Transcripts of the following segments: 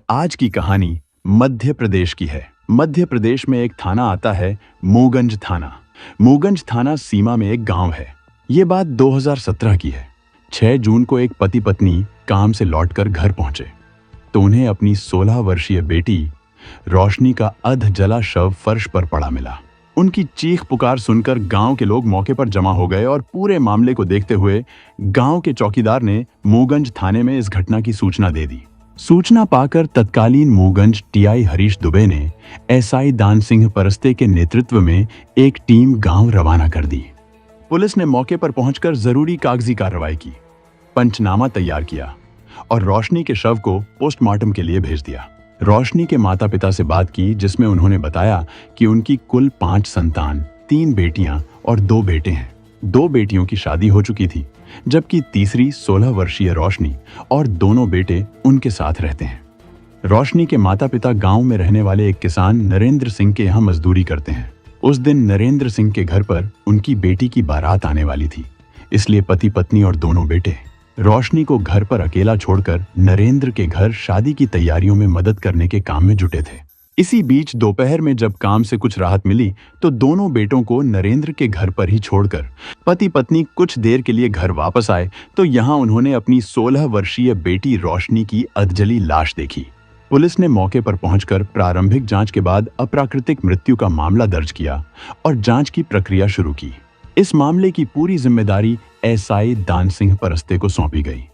आज की कहानी मध्य प्रदेश की है। मध्य प्रदेश में एक थाना आता है, मूगंज थाना। मूगंज थाना सीमा में एक गांव है। ये बात 2017 की है। 6 जून को एक पति पत्नी काम से लौटकर घर पहुंचे तो उन्हें अपनी 16 वर्षीय बेटी रोशनी का अध जला शव फर्श पर पड़ा मिला। उनकी चीख पुकार सुनकर गांव के लोग मौके पर जमा हो गए और पूरे मामले को देखते हुए गांव के चौकीदार ने मूगंज थाने में इस घटना की सूचना दे दी। सूचना पाकर तत्कालीन मूगंज टीआई हरीश दुबे ने एसआई दान सिंह परस्ते के नेतृत्व में एक टीम गांव रवाना कर दी। पुलिस ने मौके पर पहुंचकर जरूरी कागजी कार्रवाई की, पंचनामा तैयार किया और रोशनी के शव को पोस्टमार्टम के लिए भेज दिया। रोशनी के माता पिता से बात की, जिसमें उन्होंने बताया कि उनकी कुल 5 संतान, 3 बेटियां और 2 बेटे हैं। 2 बेटियों की शादी हो चुकी थी, जबकि तीसरी 16 वर्षीय रोशनी और दोनों बेटे उनके साथ रहते हैं। रोशनी के माता पिता गांव में रहने वाले एक किसान नरेंद्र सिंह के यहाँ मजदूरी करते हैं। उस दिन नरेंद्र सिंह के घर पर उनकी बेटी की बारात आने वाली थी, इसलिए पति पत्नी और दोनों बेटे रोशनी को घर पर अकेला छोड़कर नरेंद्र के घर शादी की तैयारियों में मदद करने के काम में जुटे थे। इसी बीच दोपहर में जब काम से कुछ राहत मिली तो दोनों बेटों को नरेंद्र के घर पर ही छोड़कर पति पत्नी कुछ देर के लिए घर वापस आए तो यहाँ उन्होंने अपनी 16 वर्षीय बेटी रोशनी की अधजली लाश देखी। पुलिस ने मौके पर पहुंचकर प्रारंभिक जांच के बाद अप्राकृतिक मृत्यु का मामला दर्ज किया और जांच की प्रक्रिया शुरू की। इस मामले की पूरी जिम्मेदारी एसआई दान सिंह परस्ते को सौंपी गई,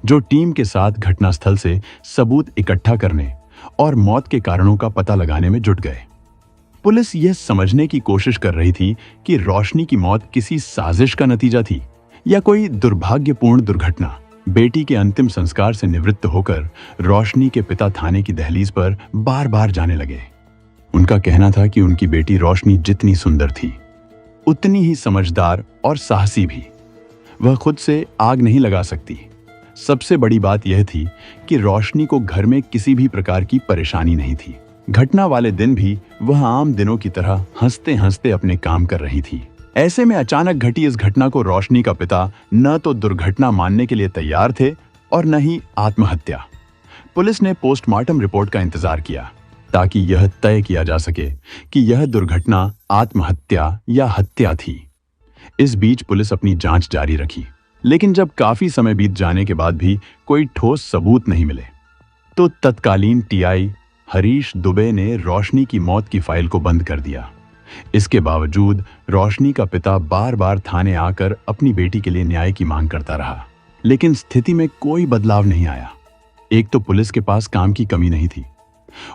जो टीम के साथ घटनास्थल से सबूत इकट्ठा करने और मौत के कारणों का पता लगाने में जुट गए। पुलिस यह समझने की कोशिश कर रही थी कि रोशनी की मौत किसी साजिश का नतीजा थी या कोई दुर्भाग्यपूर्ण दुर्घटना। बेटी के अंतिम संस्कार से निवृत्त होकर रोशनी के पिता थाने की दहलीज पर बार बार जाने लगे। उनका कहना था कि उनकी बेटी रोशनी जितनी सुंदर थी, उतनी ही समझदार और साहसी भी। वह खुद से आग नहीं लगा सकती। सबसे बड़ी बात यह थी कि रोशनी को घर में किसी भी प्रकार की परेशानी नहीं थी। घटना वाले दिन भी वह आम दिनों की तरह हंसते हंसते अपने काम कर रही थी। ऐसे में अचानक घटी इस घटना को रोशनी का पिता न तो दुर्घटना मानने के लिए तैयार थे और न ही आत्महत्या। पुलिस ने पोस्टमार्टम रिपोर्ट का इंतजार किया ताकि यह तय किया जा सके कि यह दुर्घटना आत्महत्या या हत्या थी। इस बीच पुलिस अपनी जांच जारी रखी, लेकिन जब काफी समय बीत जाने के बाद भी कोई ठोस सबूत नहीं मिले तो तत्कालीन टीआई हरीश दुबे ने रोशनी की मौत की फाइल को बंद कर दिया। इसके बावजूद रोशनी का पिता बार बार थाने आकर अपनी बेटी के लिए न्याय की मांग करता रहा, लेकिन स्थिति में कोई बदलाव नहीं आया। एक तो पुलिस के पास काम की कमी नहीं थी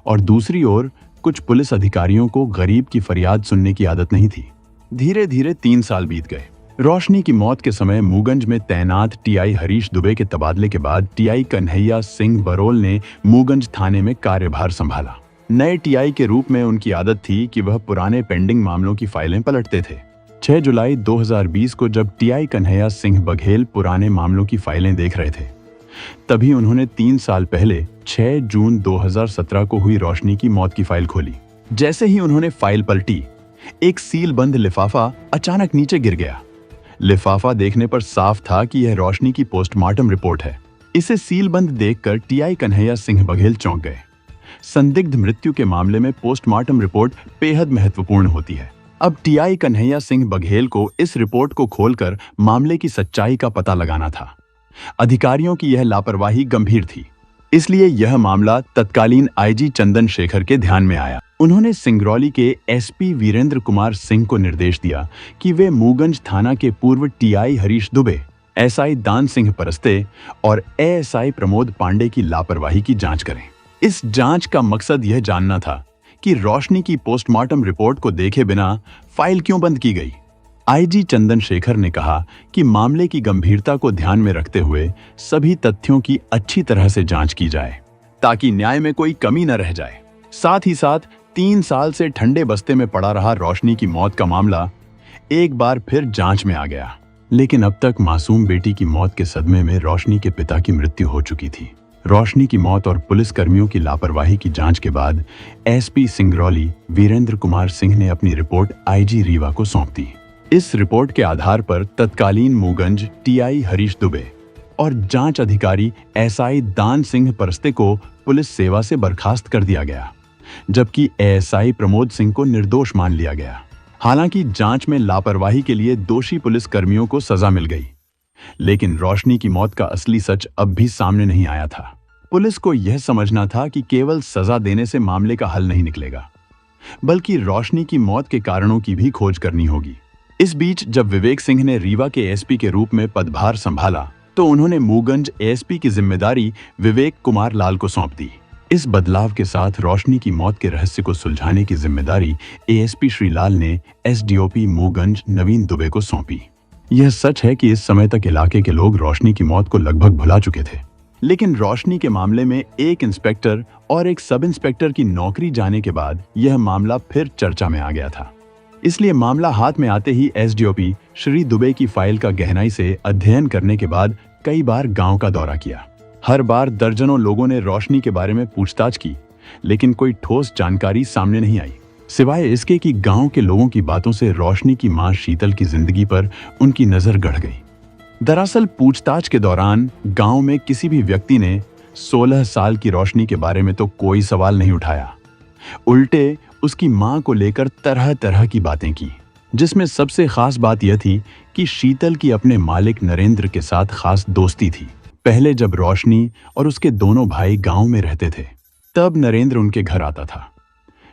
और दूसरी ओर कुछ पुलिस अधिकारियों को गरीब की फरियाद सुनने की आदत नहीं थी। धीरे धीरे 3 साल बीत गए। रोशनी की मौत के समय मूगंज में तैनात टीआई हरीश दुबे के तबादले के बाद टीआई कन्हैया सिंह बरोल ने मूगंज थाने में कार्यभार संभाला। नए टीआई के रूप में उनकी आदत थी कि वह पुराने पेंडिंग मामलों की फाइलें पलटते थे। 6 जुलाई 2020 को जब टीआई कन्हैया सिंह बघेल पुराने मामलों की फाइलें देख रहे थे, तभी उन्होंने 3 साल पहले 6 जून 2017 को हुई रोशनी की मौत की फाइल खोली। जैसे ही उन्होंने फाइल पलटी, एक सीलबंद लिफाफा अचानक नीचे गिर गया। लिफाफा देखने पर साफ था कि यह रोशनी की पोस्टमार्टम रिपोर्ट है। इसे सीलबंद देखकर टीआई कन्हैया सिंह बघेल चौंक गए। संदिग्ध मृत्यु के मामले में पोस्टमार्टम रिपोर्ट बेहद महत्वपूर्ण होती है। अब टीआई कन्हैया सिंह बघेल को इस रिपोर्ट को खोलकर मामले की सच्चाई का पता लगाना था। अधिकारियों की यह लापरवाही गंभीर थी, इसलिए यह मामला तत्कालीन आईजी चंदन शेखर के ध्यान में आया। उन्होंने सिंगरौली के एसपी वीरेंद्र कुमार सिंह को निर्देश दिया कि वे मूगंज थाना के पूर्व टीआई हरीश दुबे, एसआई दान सिंह परस्ते और एएसआई प्रमोद पांडे की लापरवाही की जांच करें। इस जांच का मकसद यह जानना था कि रोशनी की पोस्टमार्टम रिपोर्ट को देखे बिना फाइल क्यों बंद की गई। आईजी चंदन शेखर ने कहा कि मामले की गंभीरता को ध्यान में रखते हुए सभी तथ्यों की अच्छी तरह से जांच की जाए ताकि न्याय में कोई कमी न रह जाए। साथ ही साथ 3 साल से ठंडे बस्ते में पड़ा रहा रोशनी की मौत का मामला एक बार फिर जांच में आ गया, लेकिन अब तक मासूम बेटी की मौत के सदमे में रोशनी के पिता की मृत्यु हो चुकी थी। रोशनी की मौत और पुलिस कर्मियों की लापरवाही की जांच के बाद एसपी सिंगरौली वीरेंद्र कुमार सिंह ने अपनी रिपोर्ट आईजी रीवा को सौंप दी। इस रिपोर्ट के आधार पर तत्कालीन मूगंज टीआई हरीश दुबे, और जांच अधिकारी एसआई दान सिंह परस्ते को पुलिस सेवा से बर्खास्त कर दिया गया, जबकि एएसआई प्रमोद सिंह को निर्दोष मान लिया गया। हालांकि जांच में लापरवाही के लिए दोषी पुलिस कर्मियों को सजा मिल गई, लेकिन रोशनी की मौत का असली सच अब भी सामने नहीं आया था। पुलिस को यह समझना था कि केवल सजा देने से मामले का हल नहीं निकलेगा, बल्कि रोशनी की मौत के कारणों की भी खोज करनी होगी। इस बीच जब विवेक सिंह ने रीवा के एसपी के रूप में पदभार संभाला, तो उन्होंने मूगंज एसपी की जिम्मेदारी विवेक कुमार लाल को सौंप दी। इस बदलाव के साथ रोशनी की मौत के रहस्य को सुलझाने की जिम्मेदारी एएसपी श्रीलाल ने एसडीओपी मूगंज नवीन दुबे को सौंपी। यह सच है कि इस समय तक इलाके के लोग रोशनी की मौत को लगभग भुला चुके थे, लेकिन रोशनी के मामले में एक इंस्पेक्टर और एक सब इंस्पेक्टर की नौकरी जाने के बाद यह मामला फिर चर्चा में आ गया था। इसलिए मामला हाथ में आते ही एसडीओपी श्री दुबे की फाइल का गहराई से अध्ययन करने के बाद कई बार गांव का दौरा किया। हर बार दर्जनों लोगों ने रोशनी के बारे में पूछताछ की, लेकिन कोई ठोस जानकारी सामने नहीं आई, सिवाय इसके कि गांव के लोगों की बातों से रोशनी की मां शीतल की जिंदगी पर उनकी नजर गड़ गई। दरअसल पूछताछ के दौरान गांव में किसी भी व्यक्ति ने 16 साल की रोशनी के बारे में तो कोई सवाल नहीं उठाया। उल्टे उसकी मां को लेकर तरह तरह की बातें की, जिसमें सबसे खास बात यह थी कि शीतल की अपने मालिक नरेंद्र के साथ खास दोस्ती थी। पहले जब रोशनी और उसके दोनों भाई गांव में रहते थे, तब नरेंद्र उनके घर आता था,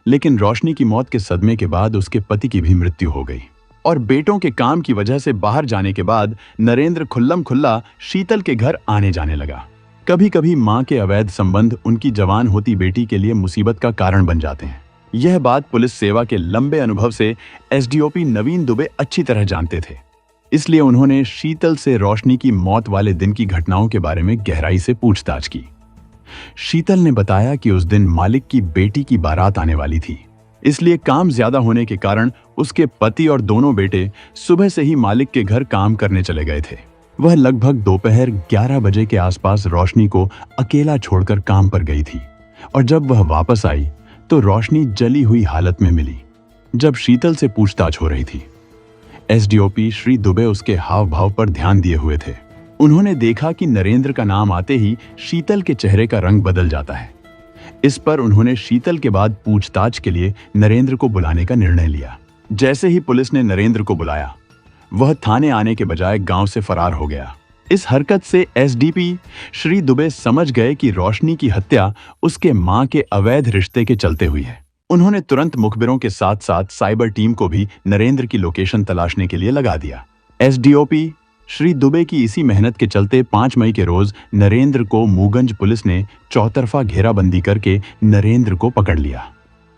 लेकिन रोशनी की मौत के सदमे के बाद उसके पति की भी मृत्यु हो गई और बेटों के काम की वजह से बाहर जाने के बाद नरेंद्र खुल्लम खुल्ला शीतल के घर आने जाने लगा। कभी कभी मां के अवैध संबंध उनकी जवान होती बेटी के लिए मुसीबत का कारण बन जाते हैं। यह बात पुलिस सेवा के लंबे अनुभव से एसडीओपी नवीन दुबे अच्छी तरह जानते थे। इसलिए उन्होंने शीतल से रोशनी की मौत वाले दिन की घटनाओं के बारे में गहराई से पूछताछ की। शीतल ने बताया कि उस दिन मालिक की बेटी की बारात आने वाली थी, इसलिए काम ज्यादा होने के कारण उसके पति और दोनों बेटे सुबह से ही मालिक के घर काम करने चले गए थे। वह लगभग दोपहर 11 बजे के आसपास रोशनी को अकेला छोड़कर काम पर गई थी और जब वह वापस आई तो रोशनी जली हुई हालत में मिली। जब शीतल से पूछताछ हो रही थी, एसडीओपी श्री दुबे उसके हाव भाव पर ध्यान दिए हुए थे। उन्होंने देखा कि नरेंद्र का नाम आते ही शीतल के चेहरे का रंग बदल जाता है। इस पर उन्होंने शीतल के बाद पूछताछ के लिए नरेंद्र को बुलाने का निर्णय लिया। जैसे ही पुलिस ने नरेंद्र को बुलाया, वह थाने आने के बजाय गांव से फरार हो गया। इस हरकत से एसडीपी श्री दुबे समझ गए कि रोशनी की हत्या उसके मां के अवैध रिश्ते के चलते हुई है। उन्होंने तुरंत मुखबिरों के साथ साथ साइबर टीम को भी नरेंद्र की लोकेशन तलाशने के लिए लगा दिया। एसडीओपी श्री दुबे की इसी मेहनत के चलते 5 मई के रोज नरेंद्र को मूगंज पुलिस ने चौतरफा घेराबंदी करके नरेंद्र को पकड़ लिया।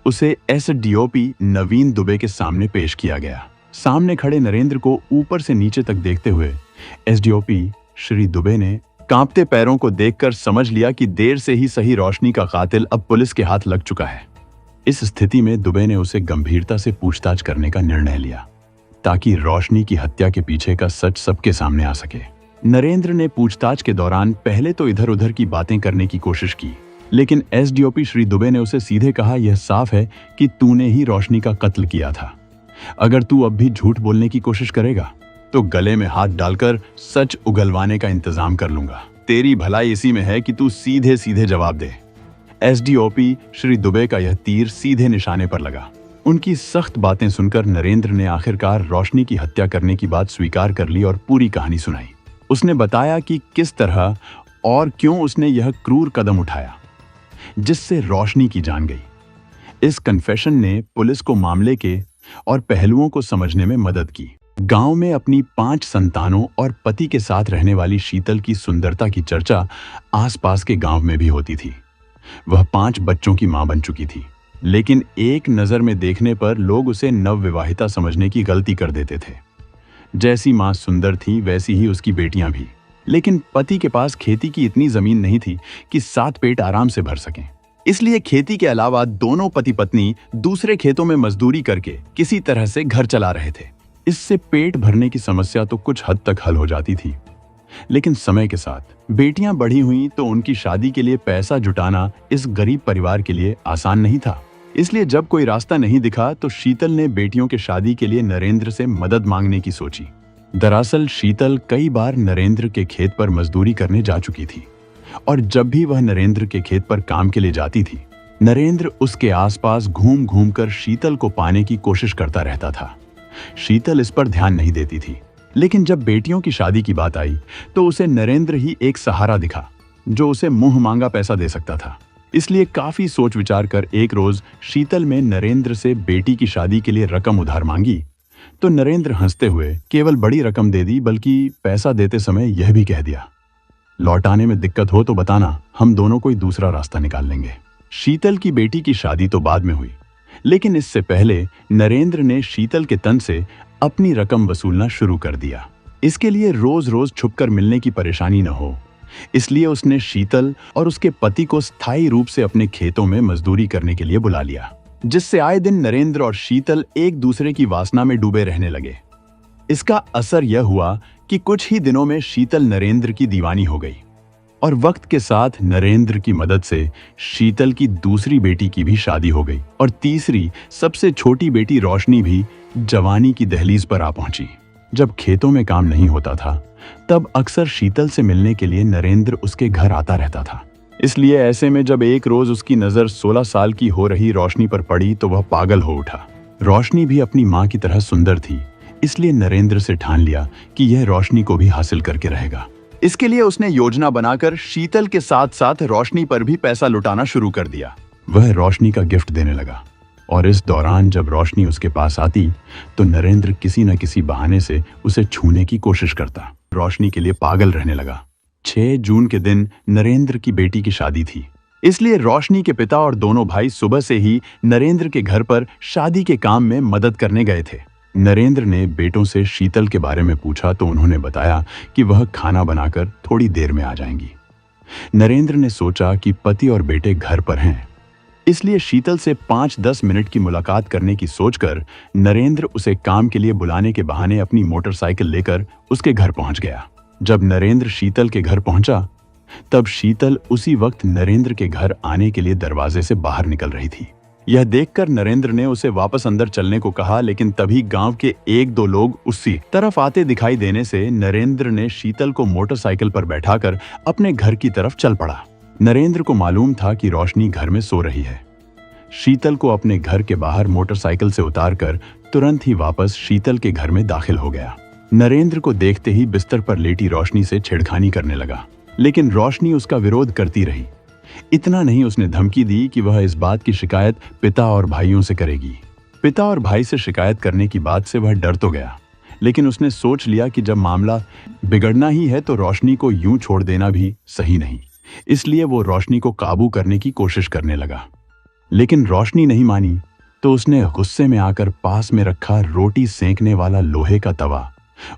उसे एसडीओपी नवीन दुबे के सामने पेश किया गया। सामने खड़े नरेंद्र को ऊपर से नीचे तक देखते हुए एसडीओपी श्री दुबे ने कांपते पैरों को देखकर समझ लिया कि देर से ही सही रोशनी का कातिल अब पुलिस के हाथ लग चुका है। इस स्थिति में दुबे ने उसे गंभीरता से पूछताछ करने का निर्णय लिया, ताकि रोशनी की हत्या के पीछे का सच सबके सामने आ सके। नरेंद्र ने पूछताछ के दौरान पहले तो इधर उधर की बातें करने की कोशिश की, लेकिन एसडीओपी श्री दुबे ने उसे सीधे कहा, यह साफ है कि तूने ही रोशनी का कत्ल किया था। अगर तू अब भी झूठ बोलने की कोशिश करेगा तो गले में हाथ डालकर सच उगलवाने का इंतजाम कर लूंगा। तेरी भलाई इसी में है कि तू सीधे सीधे जवाब दे। एसडीओपी श्री दुबे का यह तीर सीधे निशाने पर लगा। उनकी सख्त बातें सुनकर नरेंद्र ने आखिरकार रोशनी की हत्या करने की बात स्वीकार कर ली और पूरी कहानी सुनाई। उसने बताया कि किस तरह और क्यों उसने यह क्रूर कदम उठाया, जिससे रोशनी की जान गई। इस कन्फेशन ने पुलिस को मामले के और पहलुओं को समझने में मदद की। गांव में अपनी 5 संतानों और पति के साथ रहने वाली शीतल की सुंदरता की चर्चा आसपास के गांव में भी होती थी। वह 5 बच्चों की मां बन चुकी थी, लेकिन एक नजर में देखने पर लोग उसे नवविवाहिता समझने की गलती कर देते थे। जैसी मां सुंदर थी, वैसी ही उसकी बेटियां भी। लेकिन पति के पास खेती की इतनी जमीन नहीं थी कि 7 पेट आराम से भर सकें। इसलिए खेती के अलावा दोनों पति पत्नी दूसरे खेतों में मजदूरी करके किसी तरह से घर चला रहे थे। इससे पेट भरने की समस्या तो कुछ हद तक हल हो जाती थी, लेकिन समय के साथ बेटियां बढ़ी हुई तो उनकी शादी के लिए पैसा जुटाना इस गरीब परिवार के लिए आसान नहीं था। इसलिए जब कोई रास्ता नहीं दिखा तो शीतल ने बेटियों के शादी के लिए नरेंद्र से मदद मांगने की सोची। दरअसल शीतल कई बार नरेंद्र के खेत पर मजदूरी करने जा चुकी थी और जब भी वह नरेंद्र के खेत पर काम के लिए जाती थी, नरेंद्र उसके आसपास घूम घूम कर शीतल को पाने की कोशिश करता रहता था। शीतल इस पर ध्यान नहीं देती थी, लेकिन जब बेटियों की शादी की बात आई तो उसे नरेंद्र ही एक सहारा दिखा जो उसे मुंह मांगा पैसा दे सकता था। इसलिए काफी सोच विचार कर एक रोज शीतल में नरेंद्र से बेटी की शादी के लिए रकम उधार मांगी तो नरेंद्र हंसते हुए केवल बड़ी रकम दे दी, बल्कि पैसा देते समय यह भी कह दिया, लौटाने में दिक्कत हो तो बताना, हम दोनों कोई दूसरा रास्ता निकाल लेंगे। शीतल की बेटी की शादी तो बाद में हुई, लेकिन इससे पहले नरेंद्र ने शीतल के तन से अपनी रकम वसूलना शुरू कर दिया। इसके लिए रोज रोज छुपकर मिलने की परेशानी न हो, इसलिए उसने शीतल और उसके पति को स्थायी रूप से अपने खेतों में मजदूरी करने के लिए बुला लिया, जिससे आए दिन नरेंद्र और शीतल एक दूसरे की वासना में डूबे रहने लगे। इसका असर यह हुआ कि कुछ ही दिनों में शीतल नरेंद्र की दीवानी हो गई और वक्त के साथ नरेंद्र की मदद से शीतल की दूसरी बेटी की भी शादी हो गई और तीसरी सबसे छोटी बेटी रोशनी भी जवानी की दहलीज पर आ पहुंची। जब खेतों में काम नहीं होता था तब अक्सर शीतल से मिलने के लिए नरेंद्र उसके घर आता रहता था। इसलिए ऐसे में जब एक रोज उसकी नजर 16 साल की हो रही रोशनी पर पड़ी तो वह पागल हो उठा। रोशनी भी अपनी मां की तरह सुंदर थी, इसलिए नरेंद्र से ठान लिया कि यह रोशनी को भी हासिल करके रहेगा। इसके लिए उसने योजना बनाकर शीतल के साथ साथ रोशनी पर भी पैसा लुटाना शुरू कर दिया। वह रोशनी का गिफ्ट देने लगा और इस दौरान जब रोशनी उसके पास आती तो नरेंद्र किसी न किसी बहाने से उसे छूने की कोशिश करता। रोशनी के लिए पागल रहने लगा। 6 जून के दिन नरेंद्र की बेटी की शादी थी, इसलिए रोशनी के पिता और दोनों भाई सुबह से ही नरेंद्र के घर पर शादी के काम में मदद करने गए थे। नरेंद्र ने बेटों से शीतल के बारे में पूछा तो उन्होंने बताया कि वह खाना बनाकर थोड़ी देर में आ जाएंगी। नरेंद्र ने सोचा कि पति और बेटे घर पर हैं, इसलिए शीतल से 5-10 मिनट की मुलाकात करने की सोचकर नरेंद्र उसे काम के लिए बुलाने के बहाने अपनी मोटरसाइकिल लेकर उसके घर पहुंच गया। जब नरेंद्र शीतल के घर पहुंचा तब शीतल उसी वक्त नरेंद्र के घर आने के लिए दरवाजे से बाहर निकल रही थी। यह देखकर नरेंद्र ने उसे वापस अंदर चलने को कहा, लेकिन तभी गांव के 1-2 लोग उसी तरफ आते दिखाई देने से नरेंद्र ने शीतल को मोटरसाइकिल पर बैठाकर अपने घर की तरफ चल पड़ा। नरेंद्र को मालूम था कि रोशनी घर में सो रही है। शीतल को अपने घर के बाहर मोटरसाइकिल से उतारकर तुरंत ही वापस शीतल के घर में दाखिल हो गया। नरेंद्र को देखते ही बिस्तर पर लेटी रोशनी से छेड़खानी करने लगा, लेकिन रोशनी उसका विरोध करती रही। इतना नहीं, उसने धमकी दी कि वह इस बात की शिकायत पिता और भाइयों से करेगी। पिता और भाई से शिकायत करने की बात से वह डर तो गया, लेकिन उसने सोच लिया कि जब मामला बिगड़ना ही है तो रोशनी को यूं छोड़ देना भी सही नहीं। इसलिए वो रोशनी को काबू करने की कोशिश करने लगा, लेकिन रोशनी नहीं मानी तो उसने गुस्से में आकर पास में रखा रोटी सेंकने वाला लोहे का तवा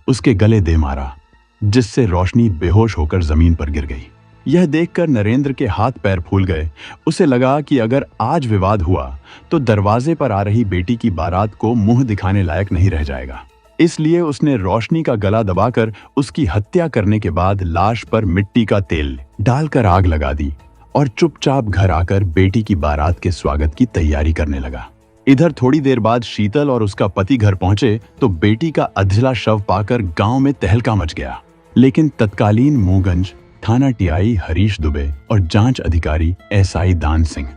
उसके गले दे मारा, जिससे रोशनी बेहोश होकर जमीन पर गिर गई। यह देखकर नरेंद्र के हाथ पैर फूल गए। उसे लगा कि अगर आज विवाद हुआ तो दरवाजे पर आ रही बेटी की बारात को मुंह दिखाने लायक नहीं रह जाएगा। इसलिए उसने रोशनी का गला दबाकर उसकी हत्या करने के बाद लाश पर मिट्टी का तेल डालकर आग लगा दी और चुपचाप घर आकर बेटी की बारात के स्वागत की तैयारी करने लगा। इधर थोड़ी देर बाद शीतल और उसका पति घर पहुंचे तो बेटी का अधजला शव पाकर गांव में तहलका मच गया। लेकिन तत्कालीन मूगंज थाना टीआई हरीश दुबे और जांच अधिकारी एसआई दान सिंह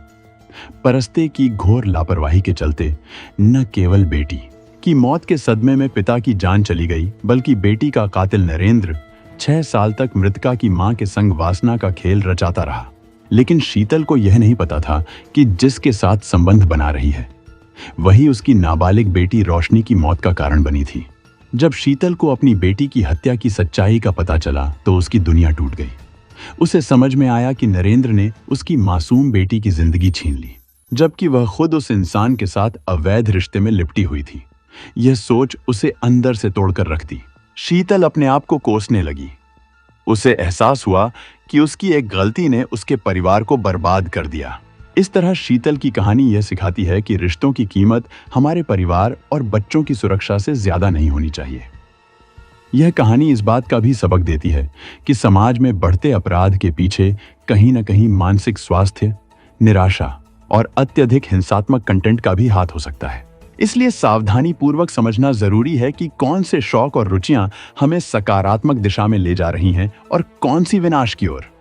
परस्ते की घोर लापरवाही के चलते न केवल बेटी की मौत के सदमे में पिता की जान चली गई, बल्कि बेटी का कातिल नरेंद्र 6 साल तक मृतका की मां के संग वासना का खेल रचाता रहा। लेकिन शीतल को यह नहीं पता था कि जिसके साथ संबंध बना रही है वही उसकी नाबालिग बेटी रोशनी की मौत का कारण बनी थी। जब शीतल को अपनी बेटी की हत्या की सच्चाई का पता चला तो उसकी दुनिया टूट गई। उसे समझ में आया कि नरेंद्र ने उसकी मासूम बेटी की जिंदगी छीन ली, जबकि वह खुद उस इंसान के साथ अवैध रिश्ते में लिपटी हुई थी। यह सोच उसे अंदर से तोड़कर रख दी। शीतल अपने आप को कोसने लगी। उसे एहसास हुआ कि उसकी एक गलती ने उसके परिवार को बर्बाद कर दिया। इस तरह शीतल की कहानी यह सिखाती है कि रिश्तों की कीमत हमारे परिवार और बच्चों की सुरक्षा से ज्यादा नहीं होनी चाहिए। यह कहानी इस बात का भी सबक देती है कि समाज में बढ़ते अपराध के पीछे कहीं न कहीं मानसिक स्वास्थ्य, निराशा और अत्यधिक हिंसात्मक कंटेंट का भी हाथ हो सकता है। इसलिए सावधानी पूर्वक समझना जरूरी है कि कौन से शौक और रुचियां हमें सकारात्मक दिशा में ले जा रही हैं और कौन सी विनाश की ओर।